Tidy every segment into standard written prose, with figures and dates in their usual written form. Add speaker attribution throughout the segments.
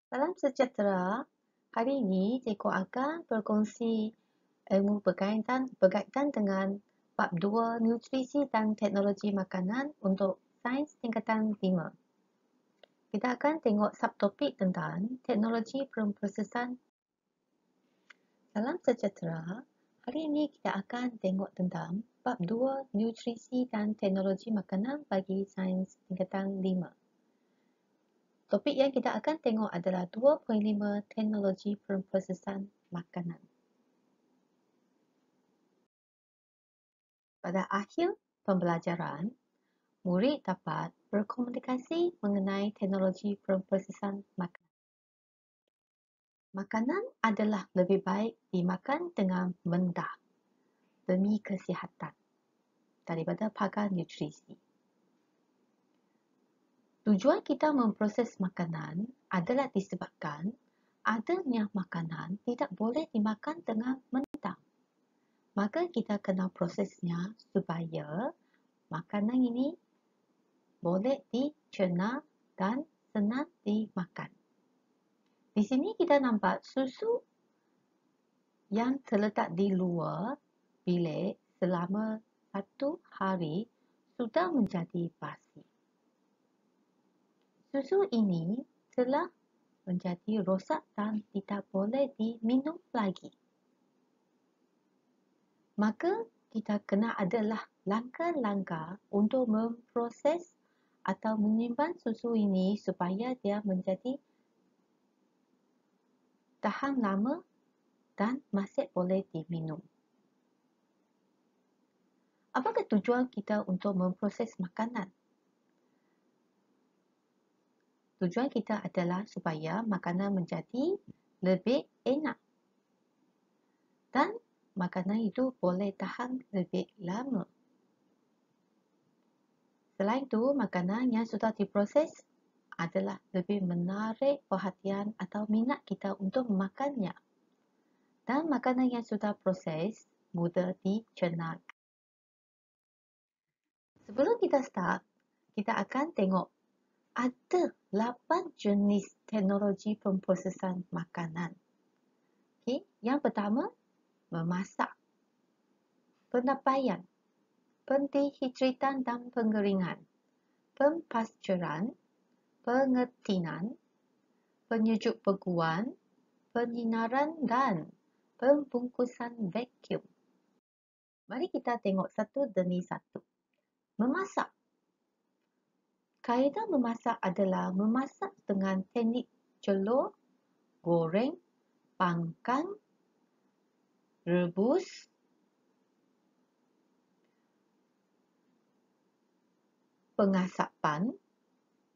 Speaker 1: Salam sejahtera. Hari ini cikgu akan berkongsi ilmu berkaitan dengan bab 2 nutrisi dan teknologi makanan untuk sains tingkatan 5. Kita akan tengok subtopik tentang teknologi pemprosesan. Salam sejahtera. Hari ini kita akan tengok tentang bab 2 nutrisi dan teknologi makanan bagi sains tingkatan 5. Topik yang kita akan tengok adalah 2.5 teknologi pemprosesan makanan. Pada akhir pembelajaran, murid dapat berkomunikasi mengenai teknologi pemprosesan makanan. Makanan adalah lebih baik dimakan dengan mendah demi kesihatan daripada pakar nutrisi. Tujuan kita memproses makanan adalah disebabkan adanya makanan tidak boleh dimakan dengan mentah. Maka kita kena prosesnya supaya makanan ini boleh dicerna dan senang dimakan. Di sini kita nampak susu yang terletak di luar bilik selama 1 hari sudah menjadi basi. Susu ini telah menjadi rosak dan tidak boleh diminum lagi. Maka kita kena adalah langkah-langkah untuk memproses atau menyimpan susu ini supaya dia menjadi tahan lama dan masih boleh diminum. Apakah tujuan kita untuk memproses makanan? Tujuan kita adalah supaya makanan menjadi lebih enak dan makanan itu boleh tahan lebih lama. Selain itu, makanan yang sudah diproses adalah lebih menarik perhatian atau minat kita untuk memakannya. Dan makanan yang sudah proses mudah dicerna. Sebelum kita start, kita akan tengok ada 8 jenis teknologi pemprosesan makanan. Okay. Yang pertama, memasak, penapaian, pendehidratan dan pengeringan, pempascuran, pengetinan, penyejuk peguam, penyinaran dan pembungkusan vacuum. Mari kita tengok satu demi satu. Memasak. Kaedah memasak adalah memasak dengan teknik celur, goreng, panggang, rebus, pengasapan,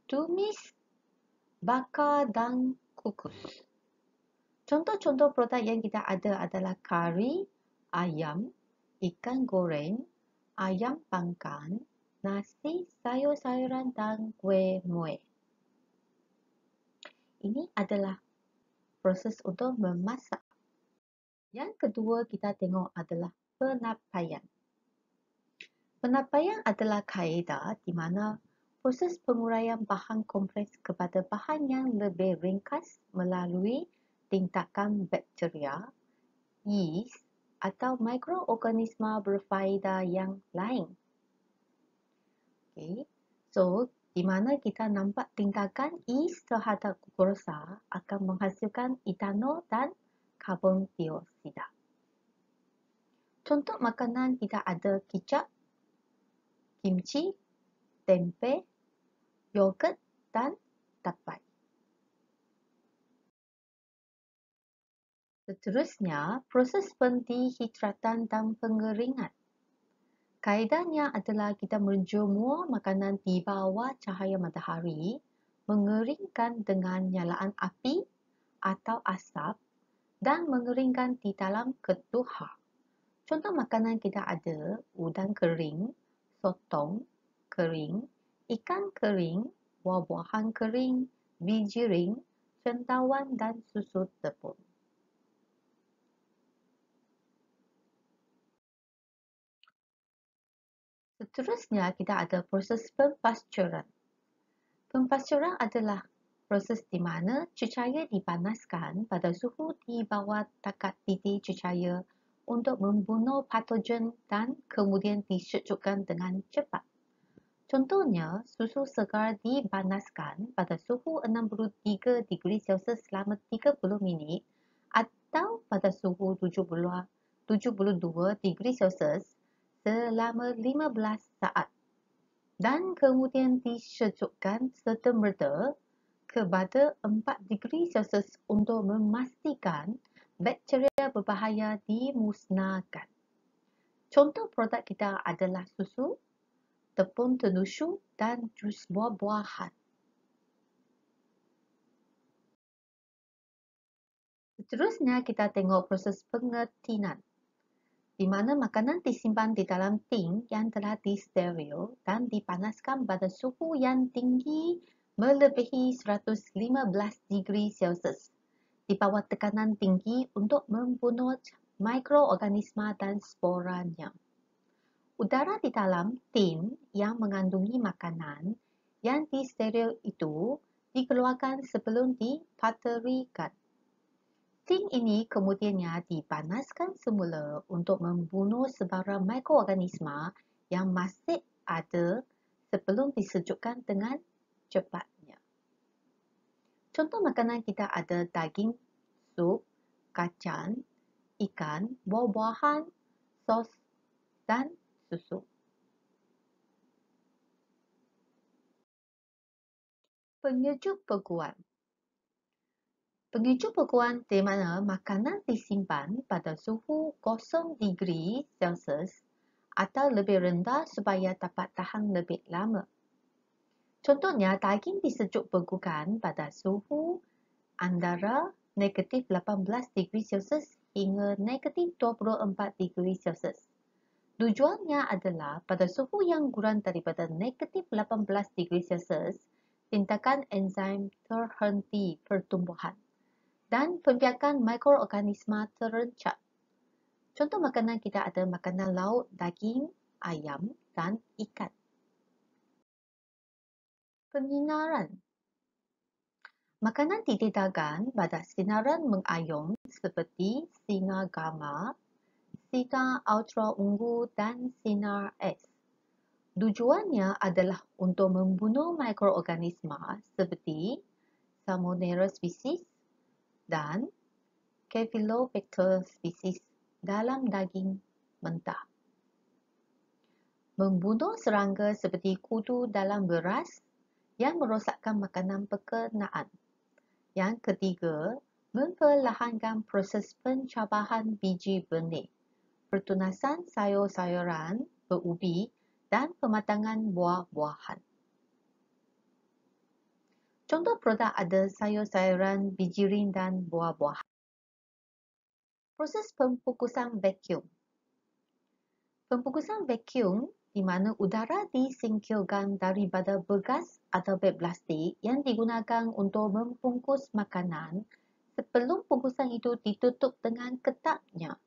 Speaker 1: tumis, bakar dan kukus. Contoh-contoh produk yang kita ada adalah kari, ayam, ikan goreng, ayam panggang, nasi, sayur-sayuran dan kuih muih. Ini adalah proses untuk memasak. Yang kedua kita tengok adalah penapaian. Penapaian adalah kaedah di mana proses penguraian bahan kompleks kepada bahan yang lebih ringkas melalui tindakan bakteria, yeast atau mikroorganisma berfaedah yang lain. Okay. So, di mana kita nampak tindakan yeast terhadap glukosa akan menghasilkan etanol dan karbon dioksida. Contoh makanan kita ada kicap, kimchi, tempe, yogurt dan tapai. Seterusnya, proses pendehidratan dan pengeringan. Kaedahnya adalah kita menjemur makanan di bawah cahaya matahari, mengeringkan dengan nyalaan api atau asap dan mengeringkan di dalam ketuhar. Contoh makanan kita ada udang kering, sotong kering, ikan kering, buah-buahan kering, biji ring, cendawan dan susu tepung. Seterusnya kita ada proses pempascuran. Pempascuran adalah proses di mana cecair dipanaskan pada suhu di bawah takat didih cecair untuk membunuh patogen dan kemudian disejukkan dengan cepat. Contohnya, susu segar dipanaskan pada suhu 63 degree Celsius selama 30 minit atau pada suhu 72 degree Celsius selama 15 saat dan kemudian disejukkan serta-merta kepada 4 degree Celsius untuk memastikan bakteria berbahaya dimusnahkan. Contoh produk kita adalah susu, tepung tenushu dan jus buah-buahan. Seterusnya kita tengok proses pengetinan, di mana makanan disimpan di dalam tin yang telah disteril dan dipanaskan pada suhu yang tinggi melebihi 115 degree Celsius di bawah tekanan tinggi untuk membunuh mikroorganisma dan sporanya. Udara di dalam tin yang mengandungi makanan yang disteril itu dikeluarkan sebelum dipaterikan. Tin ini kemudiannya dipanaskan semula untuk membunuh sebarang mikroorganisma yang masih ada sebelum disejukkan dengan cepatnya. Contoh makanan kita ada daging, sup, kacang, ikan, buah-buahan, sos dan susu. Penyejuk bekuan. Penyejuk bekuan di mana makanan disimpan pada suhu 0 degree Celsius atau lebih rendah supaya dapat tahan lebih lama. Contohnya, daging disejuk bekukan pada suhu antara negatif 18 degree Celsius hingga negatif 24 degree Celsius. Tujuannya adalah pada suhu yang kurang daripada negatif 18 degree Celsius, tindakan enzim terhenti pertumbuhan dan pembiakan mikroorganisma terencat. Contoh makanan kita ada makanan laut, daging, ayam dan ikan. Penyinaran. Makanan dididahkan pada sinaran mengayun seperti sinar gamma, sinar ultra-ungu dan sinar X. Tujuannya adalah untuk membunuh mikroorganisma seperti Salmonella species dan Campylobacter species dalam daging mentah. Membunuh serangga seperti kutu dalam beras yang merosakkan makanan berkenaan. Yang ketiga, memperlahankan proses pencabahan biji benih, pertunasan sayur-sayuran berubi dan pematangan buah-buahan. Contoh produk ada sayur-sayuran, bijirin dan buah-buahan. Proses pembukusan vacuum. Pembukusan vacuum di mana udara disingkirkan daripada bekas atau beg plastik yang digunakan untuk membungkus makanan sebelum bungkusan itu ditutup dengan ketatnya.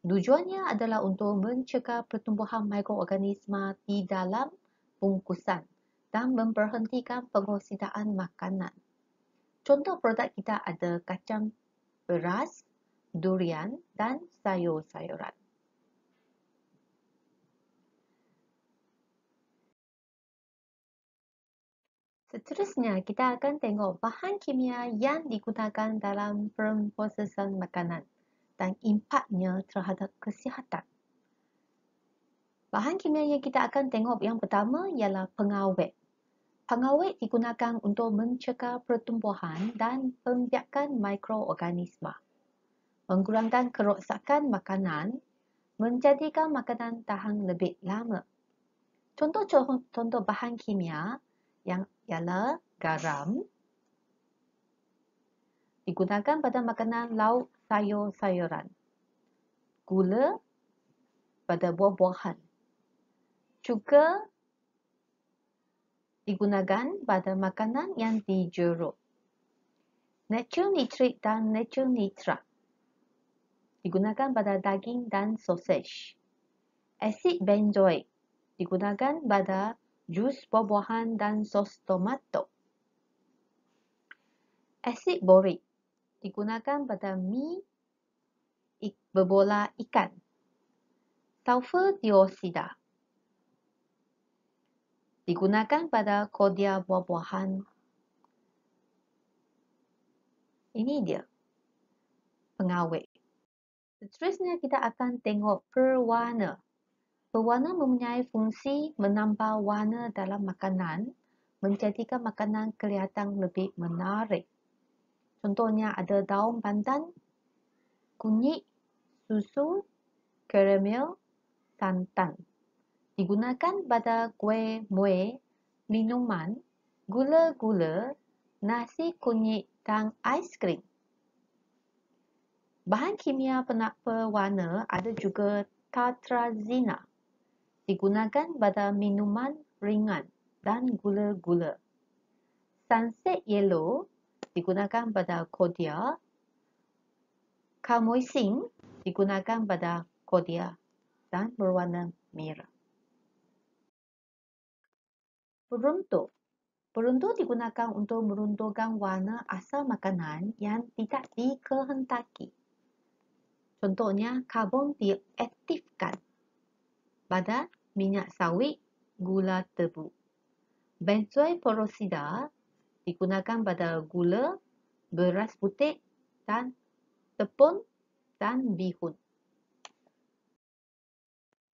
Speaker 1: Tujuannya adalah untuk mencegah pertumbuhan mikroorganisma di dalam bungkusan dan memberhentikan pengoksidaan makanan. Contoh produk kita ada kacang beras, durian dan sayur-sayuran. Seterusnya, kita akan tengok bahan kimia yang digunakan dalam pemprosesan makanan dan impaknya terhadap kesihatan. Bahan kimia yang kita akan tengok yang pertama ialah pengawet. Pengawet digunakan untuk mencegah pertumbuhan dan pembiakan mikroorganisma, mengurangkan kerosakan makanan, menjadikan makanan tahan lebih lama. Contoh bahan kimia yang ialah garam, digunakan pada makanan lauk sayur-sayuran, gula pada buah-buahan, juga digunakan pada makanan yang dijeruk. Natrium nitrit dan natrium nitrat digunakan pada daging dan sausage. Asid benzoik digunakan pada jus buah-buahan dan sos tomato. Asid borik digunakan pada mi berbola ikan. Sulfur dioksida digunakan pada kordia buah-buahan. Ini dia pengawet. Seterusnya kita akan tengok perwarna. Perwarna mempunyai fungsi menambah warna dalam makanan, menjadikan makanan kelihatan lebih menarik. Contohnya ada daun pandan, kunyit, susu, karamel, santan. Digunakan pada kuih muih, minuman, gula-gula, nasi kunyit dan aiskrim. Bahan kimia pewarna ada juga tartrazina. Digunakan pada minuman ringan dan gula-gula. Sunset yellow digunakan pada kordia. Carmoisin digunakan pada kordia dan berwarna merah. Peruntuk. Peruntuk digunakan untuk meruntuhkan warna asal makanan yang tidak dikehendaki. Contohnya, karbon diaktifkan pada minyak sawit, gula tebu. Benzoyl peroksida digunakan pada gula, beras putih dan tepung dan bihun.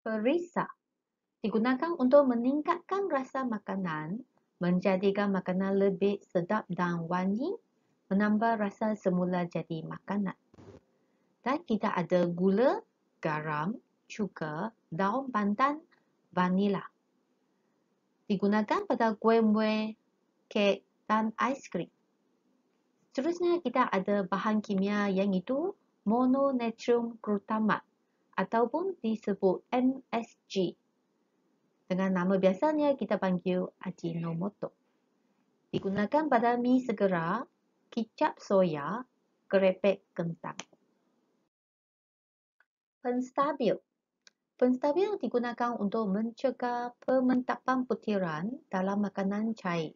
Speaker 1: Perisa digunakan untuk meningkatkan rasa makanan, menjadikan makanan lebih sedap dan wangi, menambah rasa semula jadi makanan. Dan kita ada gula, garam, cuka, daun pandan, vanila. Digunakan pada kuih muih, kek dan aiskrim. Seterusnya kita ada bahan kimia yang itu mononatrium glutamate ataupun disebut MSG. Dengan nama biasanya kita panggil Ajinomoto. Digunakan pada mi segera, kicap soya, kerepek kentang. Penstabil. Penstabil digunakan untuk mencegah pementapan butiran dalam makanan cair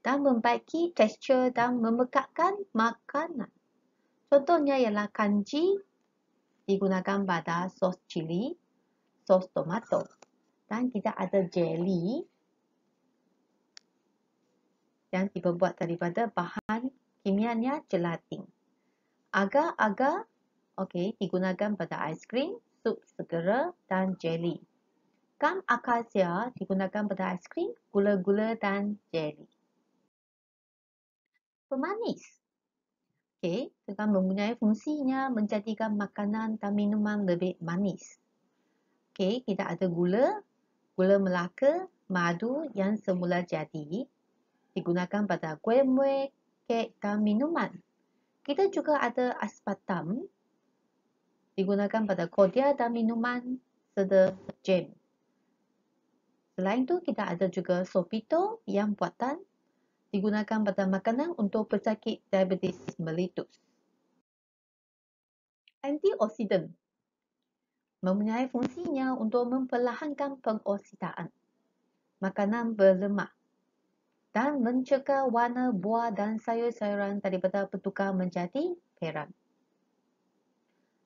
Speaker 1: dan membaiki tekstur dan memekatkan makanan. Contohnya ialah kanji digunakan pada sos cili, sos tomato. Dan kita ada jelly yang dibuat daripada bahan kimianya gelatin. Agar-agar digunakan pada aiskrim, sup segera dan jelly. Gam akasia digunakan pada aiskrim, gula-gula dan jelly. Pemanis. Dengan mempunyai fungsinya menjadikan makanan dan minuman lebih manis. Kita ada gula, gula melaka, madu yang semula jadi, digunakan pada kuih muih, kek dan minuman. Kita juga ada aspartam, digunakan pada kordia dan minuman serta jam. Selain itu, kita ada juga sorbitol yang buatan digunakan pada makanan untuk pesakit diabetes mellitus. Antioksidan mempunyai fungsinya untuk memperlahankan pengoksidaan makanan berlemak dan mencegah warna buah dan sayur-sayuran daripada bertukar menjadi perak.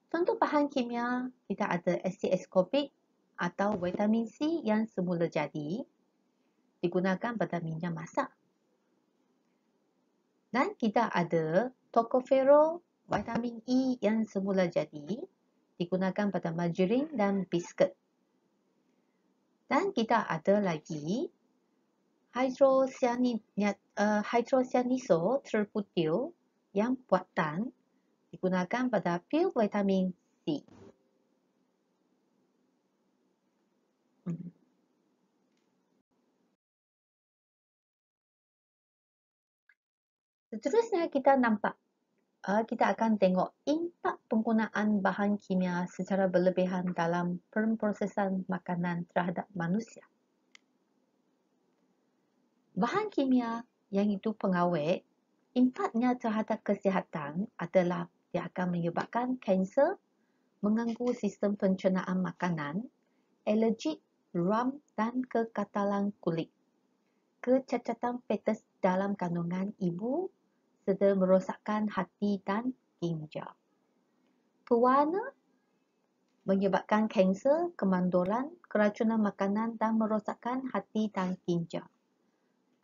Speaker 1: Contoh bahan kimia, kita ada asid ascorbic atau vitamin C yang semula jadi, digunakan pada minyak masak. Dan kita ada tocopherol, vitamin E yang semula jadi, digunakan pada margarin dan biskuit. Dan kita ada lagi hydrocyaniso terputil yang buatan digunakan pada pil vitamin C. Seterusnya kita akan tengok impak penggunaan bahan kimia secara berlebihan dalam pemprosesan makanan terhadap manusia. Bahan kimia yang itu pengawet, impaknya terhadap kesihatan adalah dia akan menyebabkan kanser, mengganggu sistem pencernaan makanan, alergik, ram dan kekatalan kulit, kecacatan fetus dalam kandungan ibu, serta merosakkan hati dan ginjal. Pewarna menyebabkan kanser, kemandulan, keracunan makanan dan merosakkan hati dan ginjal.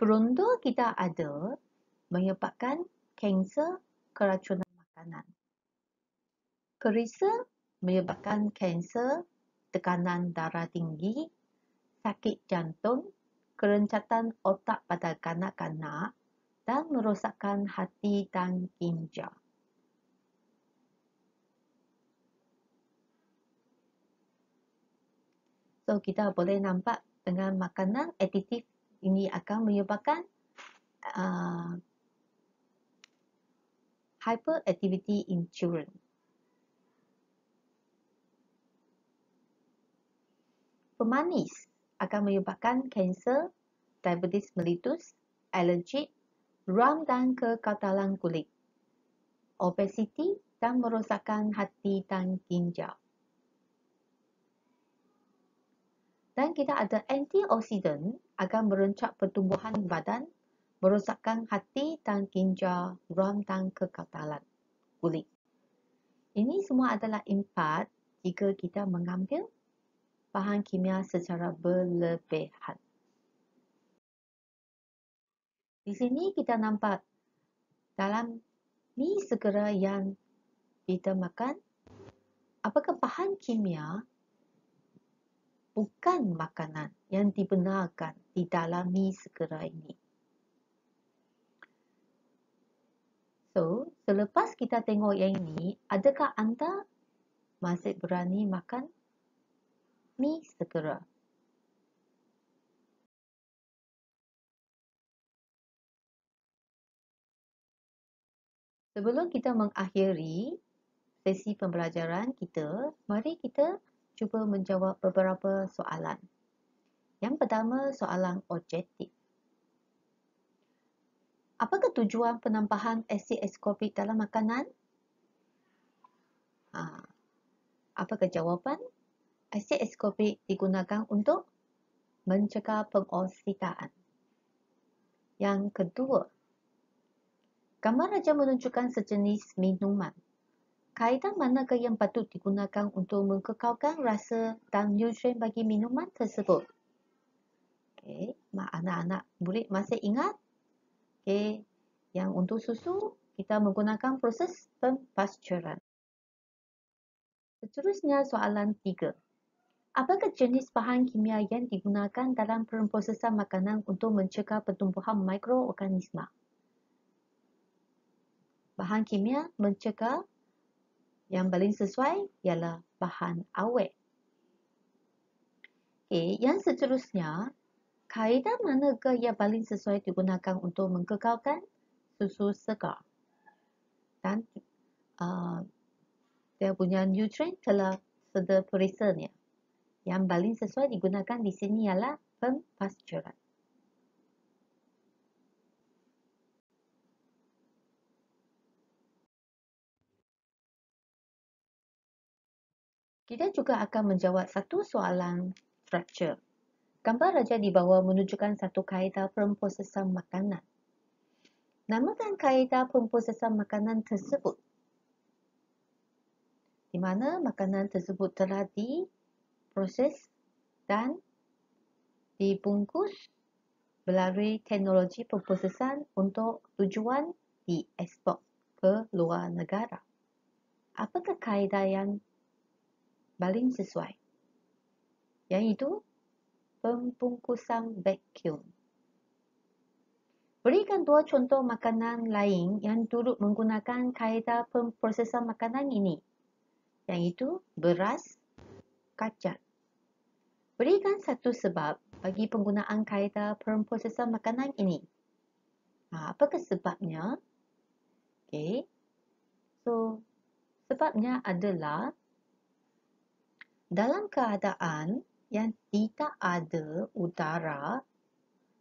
Speaker 1: Peronda kita ada menyebabkan kanser, keracunan makanan. Perisa menyebabkan kanser, tekanan darah tinggi, sakit jantung, kerencatan otak pada kanak-kanak dan merosakkan hati dan ginjal. So, kita boleh nampak dengan makanan aditif ini akan menyebabkan hyperactivity in children. Pemanis akan menyebabkan kanser, diabetes mellitus, alergik, ram dan kekatalan kulit, obesiti dan merosakkan hati dan ginjal. Dan kita ada antioksidan akan merencak pertumbuhan badan, merosakkan hati dan ginjal, ram dan kekatalan kulit. Ini semua adalah impak jika kita mengambil bahan kimia secara berlebihan. Di sini kita nampak dalam mi segera yang kita makan, apakah bahan kimia bukan makanan yang dibenarkan di dalam mi segera ini. So, selepas kita tengok yang ini, adakah anda masih berani makan mi segera? Sebelum kita mengakhiri sesi pembelajaran kita, mari kita cuba menjawab beberapa soalan. Yang pertama, soalan objektif. Apakah tujuan penambahan asid askorbik dalam makanan? Apakah jawapan? Asid askorbik digunakan untuk mencegah pengoksidaan. Yang kedua, gambar raja menunjukkan sejenis minuman. Kaedah manakah yang patut digunakan untuk mengekalkan rasa dan nutrien bagi minuman tersebut? Okey, anak-anak murid masih ingat? Okey, yang untuk susu, kita menggunakan proses pembasturan. Seterusnya soalan 3. Apakah jenis bahan kimia yang digunakan dalam pemprosesan makanan untuk mencegah pertumbuhan mikroorganisma? Bahan kimia mencegah yang paling sesuai ialah bahan awet. Okey, yang seterusnya, kaedah manakah yang paling sesuai digunakan untuk mengekalkan susu segar? Dan dia punya nutrien telah sedia perisanya. Yang paling sesuai digunakan di sini ialah pembasturan. Kita juga akan menjawab satu soalan structure. Gambar raja di bawah menunjukkan satu kaedah pemprosesan makanan. Namakan kaedah pemprosesan makanan tersebut. Di mana makanan tersebut telah diproses dan dibungkus melalui teknologi pemprosesan untuk tujuan diekspor ke luar negara. Apakah kaedah yang paling sesuai? Iaitu pembungkusan vacuum. Berikan dua contoh makanan lain yang turut menggunakan kaedah pemprosesan makanan ini, iaitu beras, kacang. Berikan satu sebab bagi penggunaan kaedah pemprosesan makanan ini. Apakah sebabnya? Okey. So, sebabnya adalah dalam keadaan yang tidak ada udara,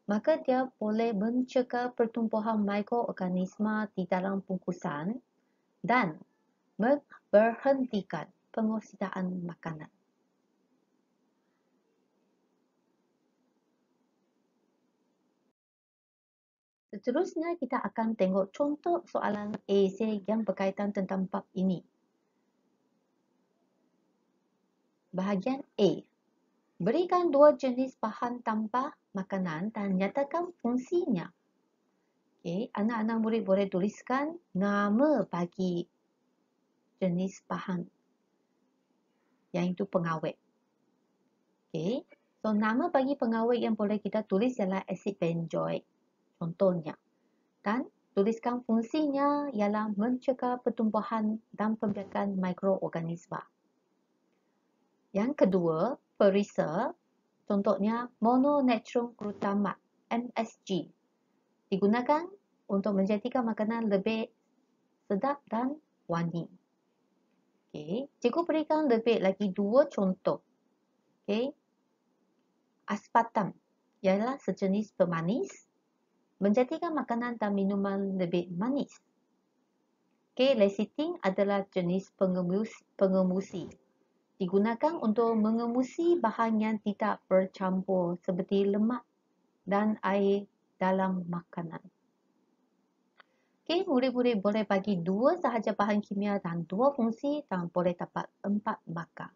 Speaker 1: maka dia boleh mencegah pertumbuhan mikroorganisma di dalam bungkusan dan memberhentikan pengoksidaan makanan. Seterusnya kita akan tengok contoh soalan esei yang berkaitan tentang bab ini. Bahagian A. Berikan dua jenis bahan tambah makanan dan nyatakan fungsinya. Okey, anak-anak murid boleh tuliskan nama bagi jenis bahan yang itu pengawet. Okey, so nama bagi pengawet yang boleh kita tulis ialah asid benzoik contohnya. Dan tuliskan fungsinya ialah mencegah pertumbuhan dan pembiakan mikroorganisma. Yang kedua, perisa, contohnya mononatrium glutamate (MSG), digunakan untuk menjadikan makanan lebih sedap dan wangi. Okey, cikgu berikan lebih lagi dua contoh. Okey, aspartam ialah sejenis pemanis, menjadikan makanan dan minuman lebih manis. Okey, lecithin adalah jenis pengemusi. Digunakan untuk mengemusi bahan yang tidak bercampur seperti lemak dan air dalam makanan. Okey, murid-murid boleh bagi dua sahaja bahan kimia dan dua fungsi dan boleh dapat 4 markah.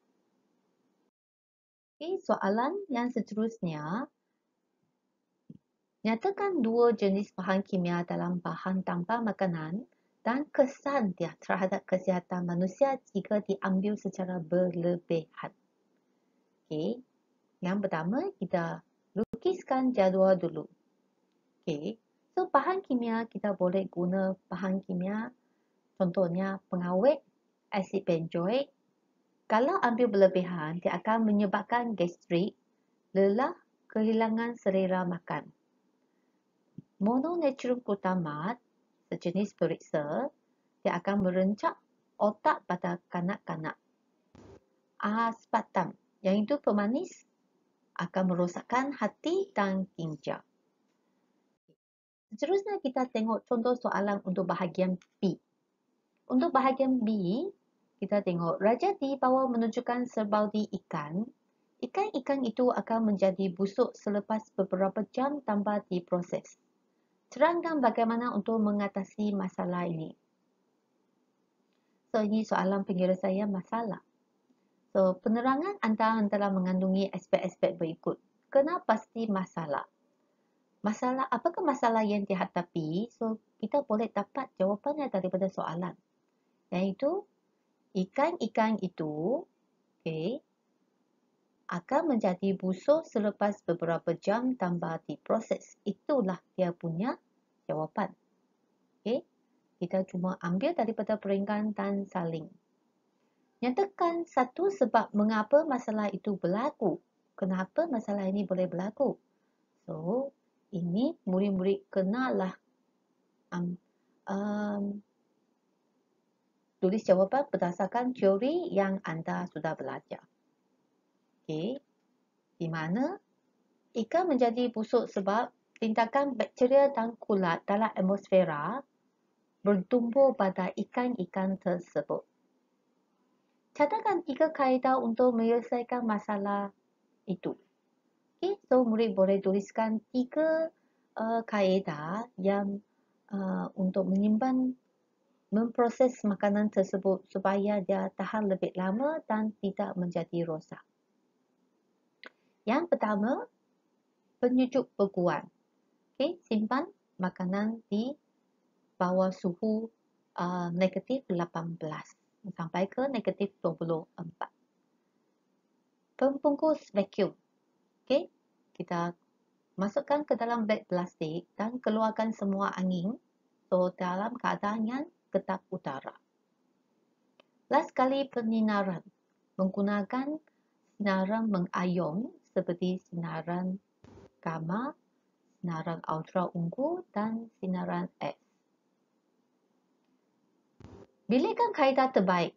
Speaker 1: Okey, soalan yang seterusnya. Nyatakan dua jenis bahan kimia dalam bahan tambah makanan dan kesan dia terhadap kesihatan manusia jika diambil secara berlebihan. Okey, yang pertama kita lukiskan jadual dulu. Okey, so bahan kimia kita boleh guna bahan kimia contohnya pengawet, asid benzoik. Kalau ambil berlebihan, dia akan menyebabkan gastrik, lelah, kehilangan selera makan. Mononatrium glutamate, sejenis periksa, dia akan merencak otak pada kanak-kanak. Aspartam, yang itu pemanis, akan merosakkan hati dan ginjal. Seterusnya kita tengok contoh soalan untuk bahagian B. Untuk bahagian B, kita tengok raja di bawah menunjukkan serbaudi ikan. Ikan-ikan itu akan menjadi busuk selepas beberapa jam tanpa diproses. Terangkan bagaimana untuk mengatasi masalah ini. So, ini soalan penyelesaian masalah. So, penerangan anda telah mengandungi aspek-aspek berikut. Kena pasti masalah. Masalah, apakah masalah yang dihadapi? So, kita boleh dapat jawapannya daripada soalan. Iaitu, ikan-ikan itu akan menjadi busuk selepas beberapa jam tanpa diproses. Itulah dia punya jawapan. Kita cuma ambil daripada peringkat dan saling. Nyatakan satu sebab mengapa masalah itu berlaku. Kenapa masalah ini boleh berlaku? So, ini murid-murid kenalah tulis jawapan berdasarkan teori yang anda sudah belajar. Okey, di mana ikan menjadi busuk sebab tindakan bakteria dan kulat dalam atmosfera bertumbuh pada ikan-ikan tersebut. Catatkan 3 kaedah untuk menyelesaikan masalah itu. Okay, so murid boleh tuliskan 3 kaedah yang untuk menyimpan, memproses makanan tersebut supaya dia tahan lebih lama dan tidak menjadi rosak. Yang pertama, penyejuk beguan. Okay, simpan makanan di bawah suhu negatif 18 sampai ke negatif 24. Pembungkus vacuum. Okay, kita masukkan ke dalam beg plastik dan keluarkan semua angin. So, dalam keadaan yang kedap udara. Last kali penyinaran. Menggunakan sinaran mengayun seperti sinaran gamma, sinaran ultra ungu dan sinaran X. Pilihkan kaedah terbaik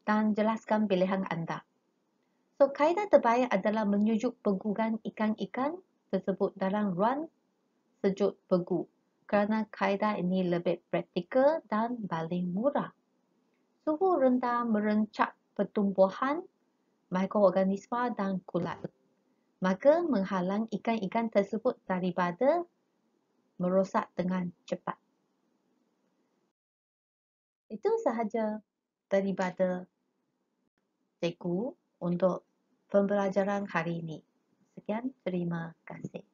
Speaker 1: dan jelaskan pilihan anda. So, kaedah terbaik adalah menyujuk beguan ikan-ikan tersebut dalam ruang sejuk begu kerana kaedah ini lebih praktikal dan paling murah. Suhu rendah merencak pertumbuhan mikroorganisma dan kulat, maka menghalang ikan-ikan tersebut daripada merosak dengan cepat. Itu sahaja daripada cikgu untuk pembelajaran hari ini. Sekian, terima kasih.